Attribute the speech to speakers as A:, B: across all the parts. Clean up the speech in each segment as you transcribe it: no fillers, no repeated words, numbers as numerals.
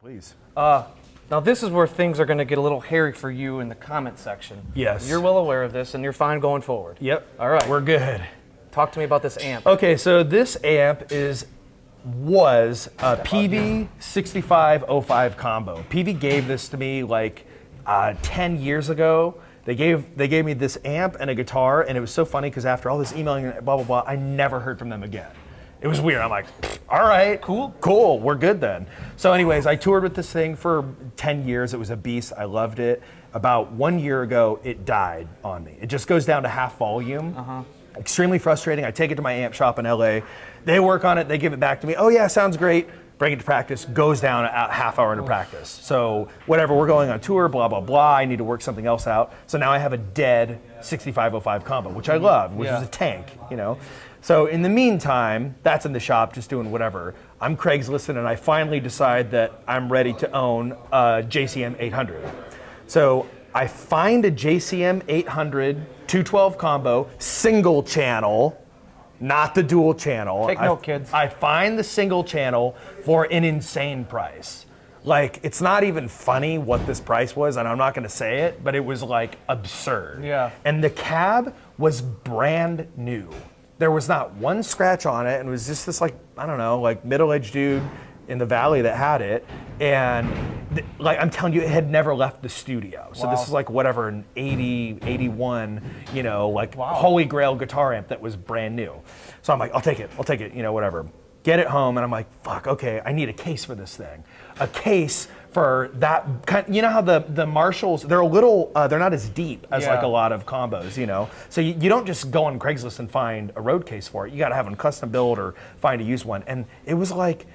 A: Please.
B: Now this is where things are going to get a little hairy for you in the comment section.
A: Yes.
B: You're well aware of this, and you're fine going forward.
A: Yep.
B: All right.
A: We're good.
B: Talk to me about this amp.
A: Okay, so this amp was a PV 6505 combo. PV gave this to me like 10 years ago. They gave me this amp and a guitar, and it was so funny because after all this emailing and blah, blah, blah, I never heard from them again. It was weird. I'm like, all right, cool, we're good then. So anyways, I toured with this thing for 10 years. It was a beast. I loved it. About 1 year ago, it died on me. It just goes down to half volume. Extremely frustrating. I take it to my amp shop in LA. They work on it. They give it back to me. Oh yeah, sounds great. Bring it to practice. Goes down a half hour into practice. So whatever, we're going on tour, blah, blah, blah. I need to work something else out. So now I have a dead 6505 combo, which I love, which is a tank, you know. So in the meantime, that's in the shop, just doing whatever. I'm Craigslist, and I finally decide that I'm ready to own a JCM 800. So I find a JCM 800 212 combo, single channel, not the dual channel.
B: Take note, kids.
A: I find the single channel for an insane price. Like, it's not even funny what this price was, and I'm not gonna say it, but it was like absurd.
B: Yeah.
A: And the cab was brand new. There was not one scratch on it, and it was just this, like, I don't know, like middle-aged dude in the valley that had it. And like, I'm telling you, it had never left the studio. So this is like whatever, an 80, 81, you know, like holy grail guitar amp that was brand new. So I'm like, I'll take it, you know, whatever. Get it home, and I'm like, fuck, okay, I need a case for this thing. A case for that kind, you know how the Marshalls, they're a little, they're not as deep as like a lot of combos, you know? So you don't just go on Craigslist and find a road case for it. You gotta have them custom built or find a used one. And it was like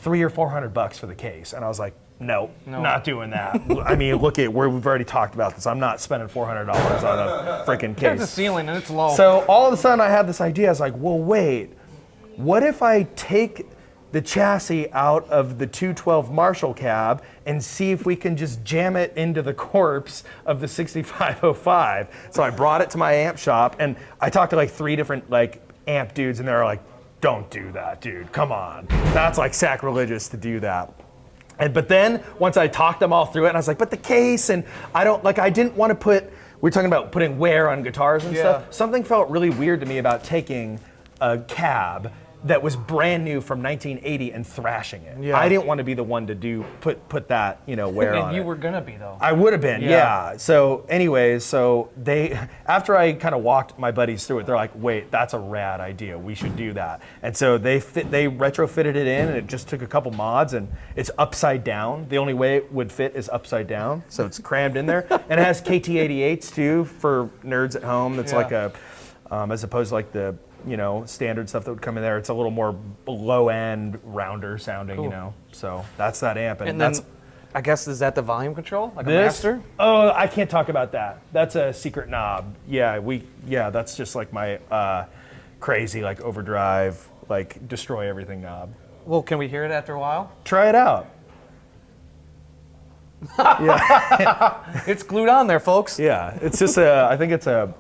A: $300 or $400 for the case. And I was like, no, not doing that. I mean, look at where we've already talked about this. I'm not spending $400 on a freaking case.
B: There's a ceiling and it's low.
A: So all of a sudden I have this idea. I was like, well, wait, what if I take the chassis out of the 212 Marshall cab and see if we can just jam it into the corpse of the 6505. So I brought it to my amp shop, and I talked to like 3 different like amp dudes, and they're like, don't do that, dude, come on. That's like sacrilegious to do that. But then once I talked them all through it, and I was like, but the case, and I didn't want to put, we're talking about putting wear on guitars and stuff. Something felt really weird to me about taking a cab that was brand new from 1980 and thrashing it. Yeah. I didn't want to be the one to put that, you know, wear on it.
B: You were gonna be though.
A: I would have been, yeah. So anyways, so after I kind of walked my buddies through it, they're like, wait, that's a rad idea. We should do that. And so they retrofitted it in, and it just took a couple mods, and it's upside down. The only way it would fit is upside down. So it's crammed in there. And it has KT88s too for nerds at home. That's like a, as opposed to like the, you know, standard stuff that would come in there. It's a little more low end, rounder sounding, you know. So that's that amp.
B: And then, I guess, is that the volume control? Like a master?
A: Oh, I can't talk about that. That's a secret knob. Yeah, that's just like my crazy, like overdrive, like destroy everything knob.
B: Well, can we hear it after a while?
A: Try it out.
B: It's glued on there, folks.
A: Yeah, it's just I think it's a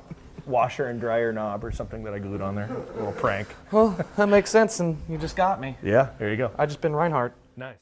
A: washer and dryer knob or something that I glued on there. A little prank.
B: Well, that makes sense, and you just got me.
A: Yeah, there you go.
B: I just been Reinhart.
A: Nice.